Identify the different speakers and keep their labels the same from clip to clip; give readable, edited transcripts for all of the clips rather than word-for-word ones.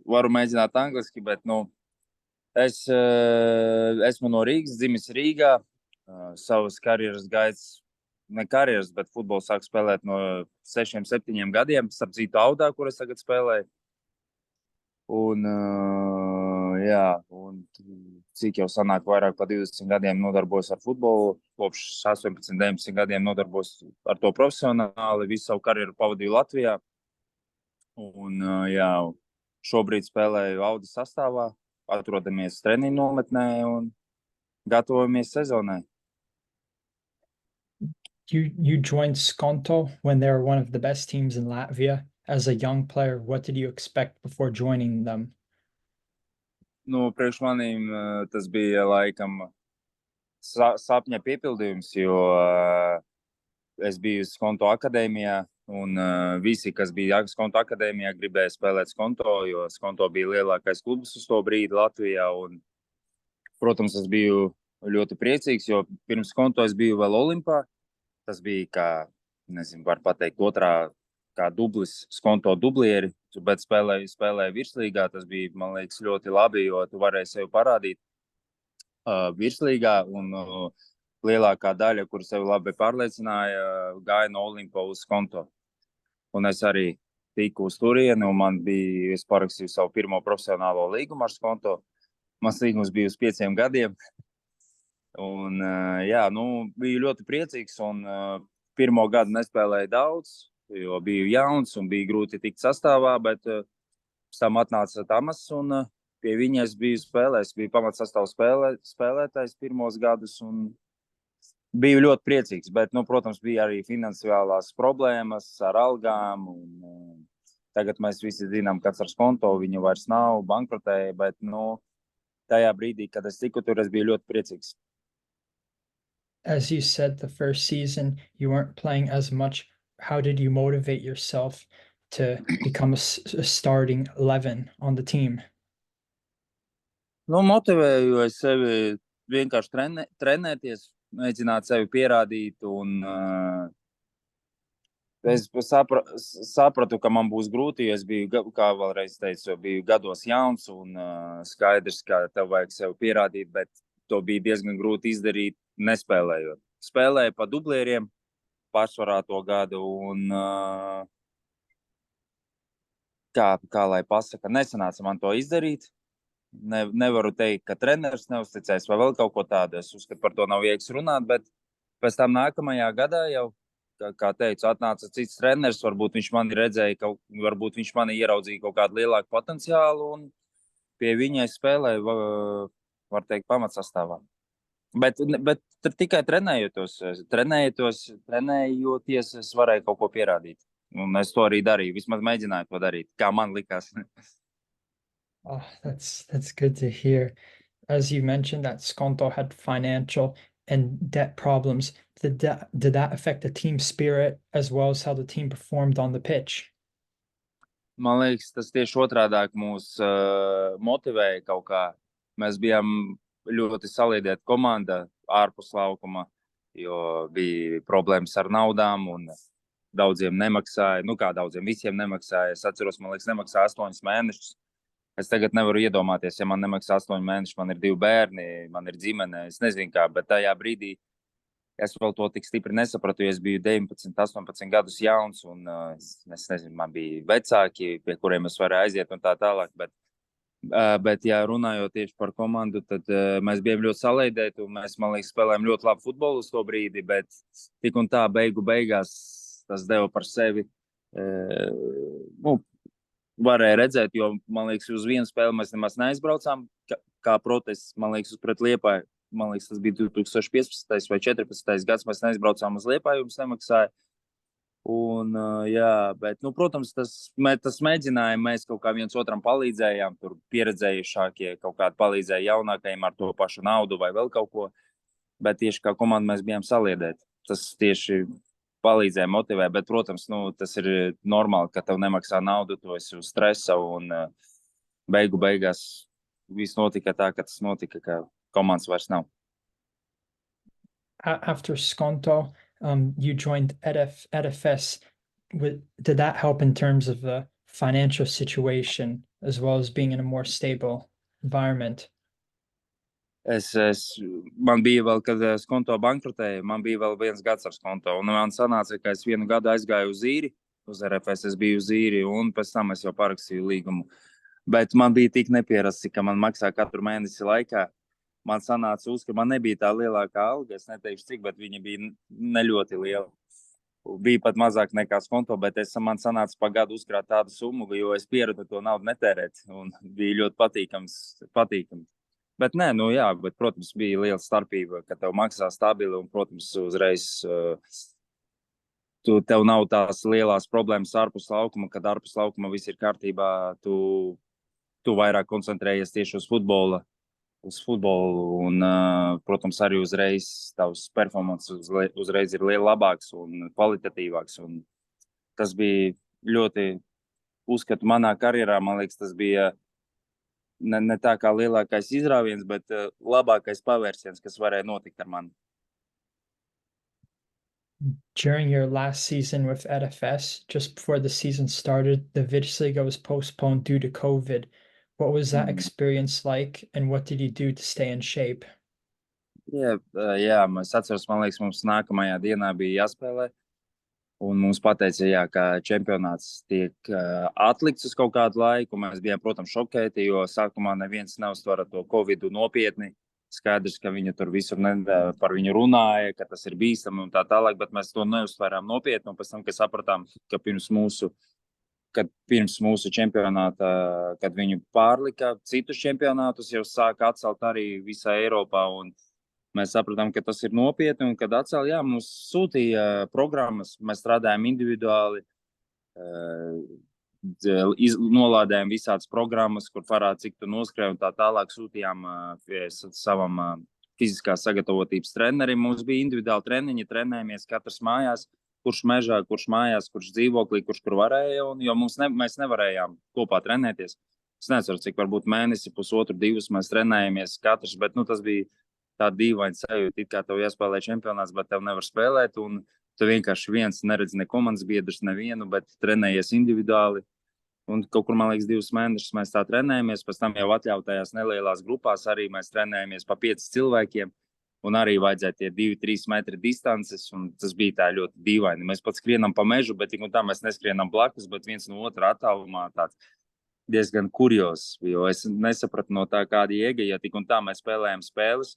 Speaker 1: varu mēģināt angliski, bet, es esmu no Rīgas, dzimis Rīgā. Savas karjeras gaitas, ne karjeras, bet futbolu sāku spēlēt no 6, 7 gadiem, starp citu Audā, kur es tagad spēlēju. Un, un cik jau sanāk vairāk par 20 gadiem nodarbos ar futbolu, kopš 18, 19 gadiem nodarbos ar to profesionāli, visu savu karjeru pavadīju Latvijā. Un, šobrīd spēlēju Auda sastāvā, atrodamies treniņu nometnē un gatavojamies sezonai.
Speaker 2: You joined Skonto when they were one of the best teams in Latvia. As a young player, what did you expect before joining them?
Speaker 1: Priekš manīm tas bija laikam sapņa piepildījums, jo es biju Skonto akadēmijā, un visi, kas bija Skonto akadēmijā, gribēja spēlēt Skonto, jo Skonto bija lielākais klubs uz to brīdi Latvijā. Un, protams, es biju ļoti priecīgs, jo pirms Skonto es biju vēl Olimpā. Tas bija kā, nezinu, var pateikt, otrā kā dublis, Skonto dublieri, bet spēlēja virslīgā. Tas bija, man liekas, ļoti labi, jo tu varēji sevi parādīt virslīgā, un lielākā daļa, kur sevi labi pārliecināja, gāja no Olimpa uz Skonto. Un es arī tiku uz turieni, un es parakstīju savu pirmo profesionālo līgumu ar Skonto. Mans līgums bija uz 5 gadiem. Un, biju ļoti priecīgs, un pirmo gadu nespēlēju daudz, jo biju jauns un bija grūti tikt sastāvā, bet pēc tam atnāca Tamas, un pie viņa es biju spēlējis, biju pamatsastāvu spēlētājs pirmos gadus, un biju ļoti priecīgs, bet, protams, bija arī finansiālās problēmas ar algām, un tagad mēs visi zinām, kāds ar Skonto, viņu vairs nav, bankrotēja, bet, tajā brīdī, kad es tiku tur, es biju ļoti priecīgs.
Speaker 2: As you said, the first season, you weren't playing as much. How did you motivate yourself to become a starting 11 on the team?
Speaker 1: Motivēju es sevi vienkārši trenēties, mēģināt sevi pierādīt, un es sapratu, ka man būs grūti, jo es biju, kā vēlreiz teicu, biju gados jauns, un skaidrs, ka tev vajag sevi pierādīt, bet to bija diezgan grūti izdarīt, nespēlējot. Spēlēju pa dublieriem pārsvarā to gadu, un kā lai pasaka, nesanāca man to izdarīt. Nevaru teikt, ka treneris neuzticēs vai vēl kaut ko tādu. Es uzskatu, par to nav viegls runāt, bet pēc tam nākamajā gadā jau, kā teicu, atnāca cits treneris, varbūt viņš mani redzēja, varbūt viņš mani ieraudzīja kaut kādu lielāku potenciālu, un pie viņa es spēlēju, var teikt, pamatsastāvā. Bet tikai trenējoties, es varēju kaut ko pierādīt. Un es to arī darīju, vismaz mēģināju to darīt, kā man likās.
Speaker 2: Oh, that's good to hear. As you mentioned, that Skonto had financial and debt problems. Did that affect the team spirit as well as how the team performed on the pitch?
Speaker 1: Man liekas, tas tieši otrādāk mūs motivēja kaut kā. Mēs bijām ļoti saliedēta komanda ārpus laukuma, jo bija problēmas ar naudām, un daudziem nemaksāja. Kā daudziem, visiem nemaksāja. Es atceros, man liekas, nemaksāja 8 mēnešus. Es tagad nevaru iedomāties, ja man nemaksā 8 mēneši, man ir 2 bērni, man ir ģimene, es nezinu kā, bet tajā brīdī es vēl to tik stipri nesapratu, jo es biju 19, 18 gadus jauns, un es nezinu, man bija vecāki, pie kuriem es varēju aiziet un tā tālāk, bet ja runājot tieši par komandu, tad mēs bijām ļoti saliedēti, un mēs, man liekas, spēlējām ļoti labu futbolu uz to brīdi, bet tik un tā beigās tas deva par sevi, varēja redzēt, jo, man liekas, uz vienu spēli mēs nemaz neaizbraucām, kā protests, man liekas, uz pret Liepāju. Man liekas, tas bija 2015. vai 14. gads, mēs neaizbraucām uz Liepāju, jums nemaksāja. Un, bet, protams, tas mēģināja, mēs kaut kā viens otram palīdzējām, tur pieredzējušākie kaut kādi palīdzēja jaunākajiem ar to pašu naudu vai vēl kaut ko, bet tieši kā komanda mēs bijām saliedēti. Tas tieši palīdzēja, motivē, bet, protams, tas ir normāli, ka tev nemaksā naudu, tu esi uz stresa, un beigās viss notika tā, ka tas notika, ka komandas vairs nav.
Speaker 2: After Skonto, you joined EDFS. Did that help in terms of the financial situation as well as being in a more stable environment?
Speaker 1: Man bija vēl, kad Skonto bankrotēja, man bija vēl 1 gads ar Skonto. Un man sanāca, ka es 1 gadu aizgāju uz īri, uz RFS es biju uz īri, un pēc tam es jau parakstīju līgumu. Bet man bija tik nepierasti, ka man maksā katru mēnesi laikā. Man sanāca ka man nebija tā lielākā alga, es neteikšu cik, bet viņa bija ne ļoti liela. Bija pat mazāk nekā Skonto, bet man sanāca pa gadu uzkrāt tādu summu, jo es pieradu to naudu netērēt, un bija ļoti patīkami. Bet nē, nu jā, bet, protams, bija liela starpība, ka tev maksā stabili, un, protams, uzreiz tev nav tās lielās problēmas ārpus laukuma, kad ārpus laukuma viss ir kārtībā, tu vairāk koncentrējies tieši uz futbolu, un, protams, arī uzreiz tavs performances uzreiz ir labāks un kvalitatīvāks, un tas bija ļoti, uzskatu, manā karjerā, man liekas, tas bija ne tā kā lielākais izrāviens, bet labākais pavērsiens, kas varēja notikt ar mani.
Speaker 2: During your last season with RFS, just before the season started, the Virslīga was postponed due to COVID. What was that experience like, and what did you do to stay in shape?
Speaker 1: Jā, es atceros, man liekas, mums nākamajā dienā bija jāspēlē, un mums pateica, jā, ka čempionāts tiek atlikts uz kaut kādu laiku. Mēs bijām, protams, šokēti, jo sākumā neviens neuztvara to Covidu nopietni. Skaidrs, ka viņi tur visur par viņu runāja, ka tas ir bīstami un tā tālāk, bet mēs to neuztvērām nopietni, un pēc tam, kad sapratām, ka pirms mūsu čempionāta, kad viņu pārlika citus čempionātus, jau sāka atcelt arī visā Eiropā, un mēs sapratām, ka tas ir nopietni, un kad atcēl, jā, mums sūtīja programmas, mēs strādājām individuāli, nolādējām visādas programmas, kur parāda, cik tu noskrēji, un tā tālāk sūtījām savam fiziskās sagatavotības trenerim. Mums bija individuāli treniņi, trenējāmies katrs mājās, kurš mežā, kurš mājās, kurš dzīvoklī, kurš kur varēja, jo mēs nevarējām kopā trenēties. Es nezinu, cik varbūt mēnesi, pusotru, 2 mēs trenējāmies katrs, bet tas bija tā dīvaina sajūta, it kā tev jāspēlē čempionāts, bet tev nevar spēlēt, un tu vienkārši viens neredzi ne komandas biedrus nevienu, bet trenējies individuāli. Un kaut kur, man liekas, 2 mēnešus mēs tā trenējamies, pēc tam jau atļautajās nelielās grupās arī mēs trenējamies pa 5 cilvēkiem, un arī vajadzēja tie 2-3 metri distances, un tas bija tā ļoti dīvaini. Mēs pat skrienam pa mežu, bet tik un tā mēs neskrienam blakus, bet viens no otra attālumā tāds diezgan kurjos, jo es nesapratu no tā kāda jēga, ja tik un tā mēs spēlējam spēles,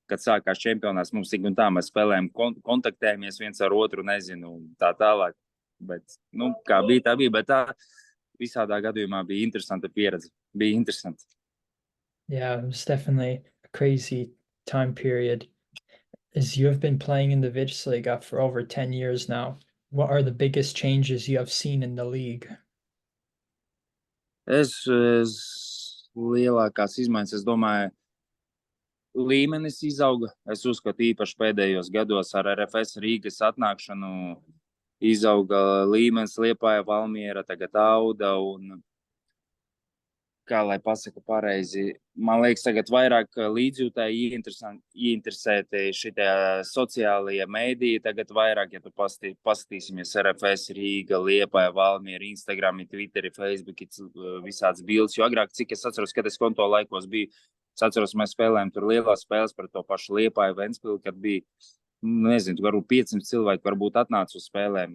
Speaker 1: kad sākās čempionāts, mums tik un tā mēs spēlējam, kontaktējamies viens ar otru, nezinu, tā tālāk. Bet, kā bija, tā bija, bet tā visādā gadījumā bija interesanta pieredze. Bija interesanti.
Speaker 2: Yeah, it was definitely a crazy time period. As you have been playing in the Virslīga for over 10 years now, what are the biggest changes you have seen in the league?
Speaker 1: Lielākās izmaiņas, es domāju, līmenis izauga. Es uzskatu, īpaši pēdējos gados ar RFS Rīgas atnākšanu izauga līmenis, Liepāja, Valmiera, tagad Auda, un kā lai pasaka pareizi, man liekas, tagad vairāk līdzjūtēji ieinteresēti šitie sociālie mēdīji, tagad vairāk, ja tu paskatīsimies RFS Rīga, Liepāja, Valmiera, Instagrami, Twitteri, Facebooki, visādas bildes, jo agrāk, cik es atceros, kad es konto laikos biju, es atceros, mēs spēlējām tur lielās spēles par to pašu Liepāju, Ventspili, kad bija, nezinu, varbūt 500 cilvēki varbūt atnāca uz spēlēm,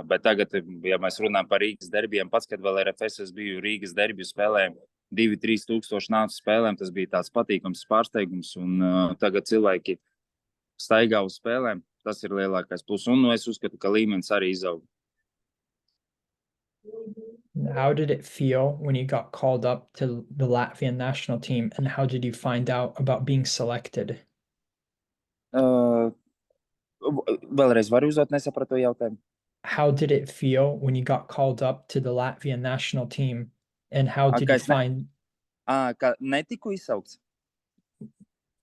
Speaker 1: bet tagad, ja mēs runājam par Rīgas derbiem, pats, kad vēl RFS es biju Rīgas derbiju spēlēm, 2-3 tūkstoši nāca spēlēm, tas bija tāds patīkams pārsteigums, un tagad cilvēki staigā uz spēlēm, tas ir lielākais plus, un es uzskatu, ka līmenis arī izauga.
Speaker 2: How did it feel when you got called up to the Latvian national team, and how did you find out about being selected?
Speaker 1: Vēlreiz varu uzdot, nesapratu jautājumu.
Speaker 2: How did it feel when you got called up to the Latvian national team, and how did you find...
Speaker 1: Ka netiku izsaukts?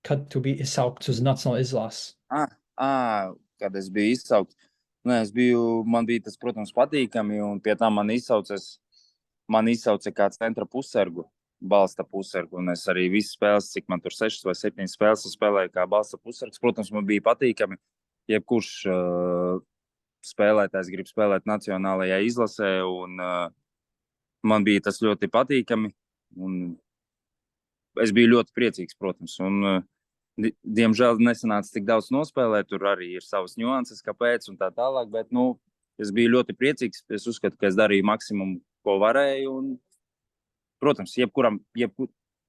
Speaker 2: Kad tu biji izsaukts uz nacionālo izlasi?
Speaker 1: Kad es biju izsaukts. Man bija tas, protams, patīkami, un pie tā man izsauca kā centra pussargu, balsta pussargu, un es arī visas spēles, cik man tur 6 vai 7 spēles spēlēju kā balsta pussargs. Protams, man bija patīkami, jebkurš spēlētājs grib spēlēt nacionālajā izlasē, un man bija tas ļoti patīkami. Un es biju ļoti priecīgs, protams. Un, diemžēl nesanāca tik daudz nospēlēt, tur arī ir savas nianses, kāpēc un tā tālāk, bet, es biju ļoti priecīgs. Es uzskatu, ka es darīju maksimumu, ko varēju. Un, protams,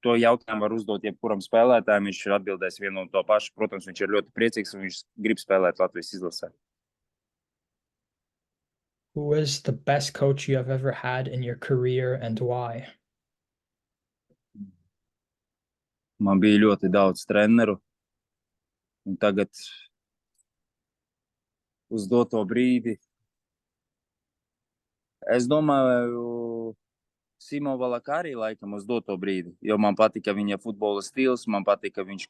Speaker 1: to jautājumu var uzdot jebkuram spēlētājam, viņš ir atbildējis vienu un to pašu. Protams, viņš ir ļoti priecīgs un viņš grib spēlēt Latvijas izlasē.
Speaker 2: Who is the best coach you have ever had in your career and why?
Speaker 1: Man bija ļoti daudz treneru. Un tagad uz doto brīdi es domāju, Simo Valakari laikam uz doto brīdi, jo man patika viņa futbola stils, man patika viņš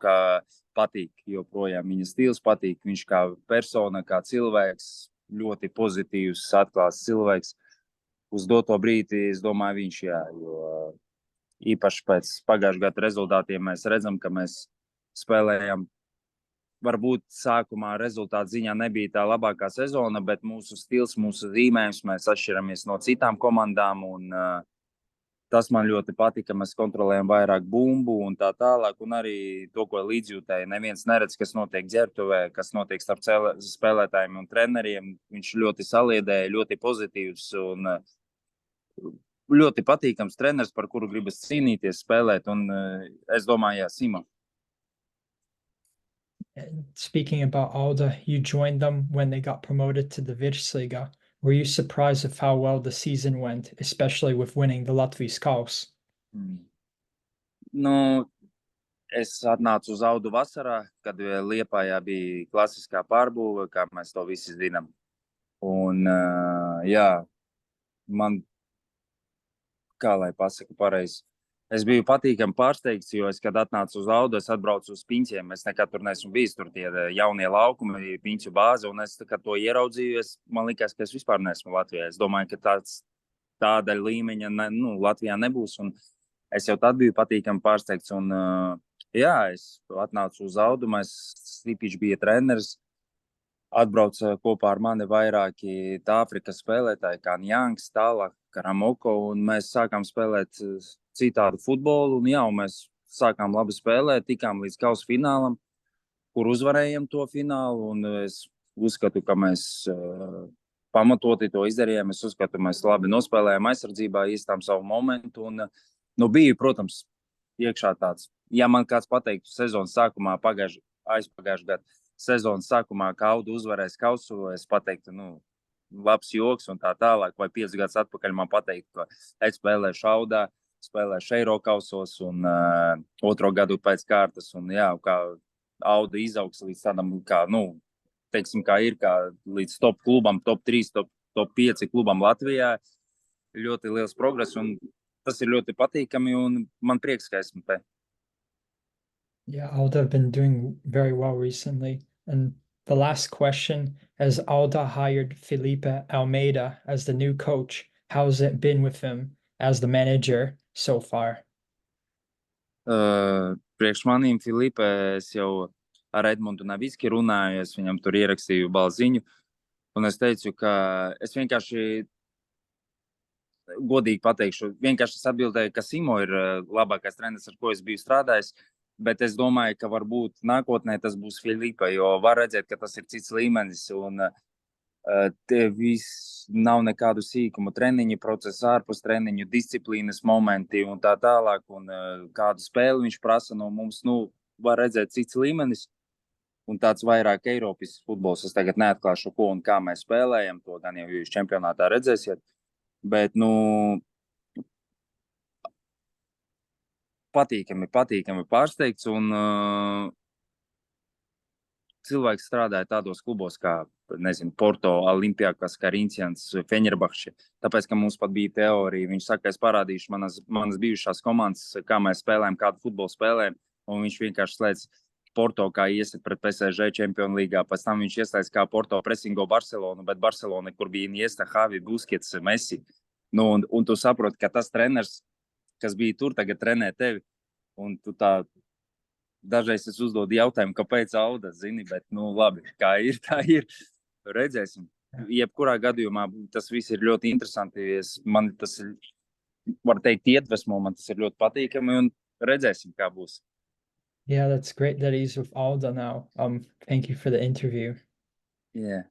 Speaker 1: patīk joprojām viņa stils, patīk viņš kā persona, kā cilvēks, ļoti pozitīvs, atklāts cilvēks. Uz doto brīdi, es domāju, viņš jo īpaši pēc pagājušā gada rezultātiem mēs redzam, ka mēs spēlējam. Varbūt sākumā rezultātu ziņā nebija tā labākā sezona, bet mūsu stils, mūsu zīmējums, mēs atšķiramies no citām komandām. Un, tas man ļoti patika. Mēs kontrolējam vairāk bumbu un tā tālāk. Un arī to, ko līdzjūtēji, neviens neredz, kas notiek ģērbtuvē, kas notiek starp spēlētājiem un treneriem. Viņš ļoti saliedēja, ļoti pozitīvs un ļoti patīkams treneris, par kuru gribas cīnīties, spēlēt. Un es domāju, Simo.
Speaker 2: Speaking about Alda, you joined them when they got promoted to the Virslīga. Were you surprised of how well the season went, especially with winning the Latvijas Kausa?
Speaker 1: Es atnācu uz Audu vasarā, kad Liepājā bija klasiskā pārbūve, kā mēs to visi zinām. Un, man, kā lai pasaku pareizi, es biju patīkami pārsteigts, jo es, kad atnācu uz Audu, es atbraucu uz Piņķiem. Es nekad tur neesmu bijis, tur tie jaunie laukumi, Piņķu bāze, un es, kad to ieraudzīju, man likās, ka es vispār neesmu Latvijā. Es domāju, ka tāda līmeņa Latvijā nebūs, un es jau tad biju patīkami pārsteigts. Un, es atnācu uz Audu, Stipiņš bija treneris, atbrauca kopā ar mani vairāki Āfrikas spēlētāji, kā Njangs, tālāk, Karamoko, un mēs sākām spēlēt citādu futbolu, un mēs sākām labi spēlēt, tikām līdz kausa finālam, kur uzvarējām to finālu, un es uzskatu, ka mēs pamatoti to izdarījām. Es uzskatu, ka mēs labi nospēlējām aizsardzībā, īstām savu momentu, un bija, protams, iekšā tāds. Ja man kāds pateiktu sezonas sākumā, aizpagājušā gada sezonas sākumā, ka Audu uzvarēs kausu, es pateiktu, labs joks un tā tālāk, vai 5 gadus atpakaļ man pateiktu, ka es spēlēšu Audā, spēlēšu Eirokausos un 2. gadu pēc kārtas, un kā Auda izaugs līdz tādam, kā līdz top klubam, top 3, top 5 klubam Latvijā. Ļoti liels progress, un tas ir ļoti patīkami, un man prieks, ka esmu te.
Speaker 2: Yeah, Alda have been doing very well recently. And the last question, as Alda hired Felipe Almeida as the new coach, how's it been with him as the manager so far?
Speaker 1: Priekš manīm Filipe, es jau ar Edmundu Naviski runāju, es viņam tur ierakstīju balziņu, un es teicu, ka es vienkārši godīgi pateikšu, vienkārši es atbildēju, ka Simo ir labākais treneris, ar ko es biju strādājis, bet es domāju, ka varbūt nākotnē tas būs Filipe, jo var redzēt, ka tas ir cits līmenis, un te viss nav nekādu sīkumu treniņu procesu, ārpus treniņu, disciplīnas momenti un tā tālāk, un kādu spēli viņš prasa no mums, var redzēt cits līmenis, un tāds vairāk Eiropas futbols. Es tagad neatklāšu, ko un kā mēs spēlējam, to gan jau jūs čempionātā redzēsiet, bet, patīkami pārsteigts, un cilvēks strādāja tādos klubos kā, Porto, Olimpiakas, Kariņcians, Feņerbahče, tāpēc, ka mums pat bija teorija. Viņš saka, es parādīšu manas bijušās komandas, kā mēs spēlējam, kādu futbolu spēlējam, un viņš vienkārši slēdz Porto, kā iesit pret PSG Čempionu līgā, pēc tam viņš ieslēdz kā Porto presingo Barcelonu, bet Barcelona, kur bija Iniesta, Xavi, Busquets, Messi, un tu saproti, ka tas treneris, kas bija tur, tagad trenē tevi, un tu dažreiz es uzdodu jautājumu, kāpēc Auda, bet, labi, kā ir, tā ir. Redzēsim. Jebkurā gadījumā tas viss ir ļoti interesanti. Man tas ir var teikt, iedvesmo. Man tas ir ļoti patīkami un redzēsim, kā būs.
Speaker 2: Yeah, that's great that he's with Alda now. Thank you for the interview.
Speaker 1: Yeah.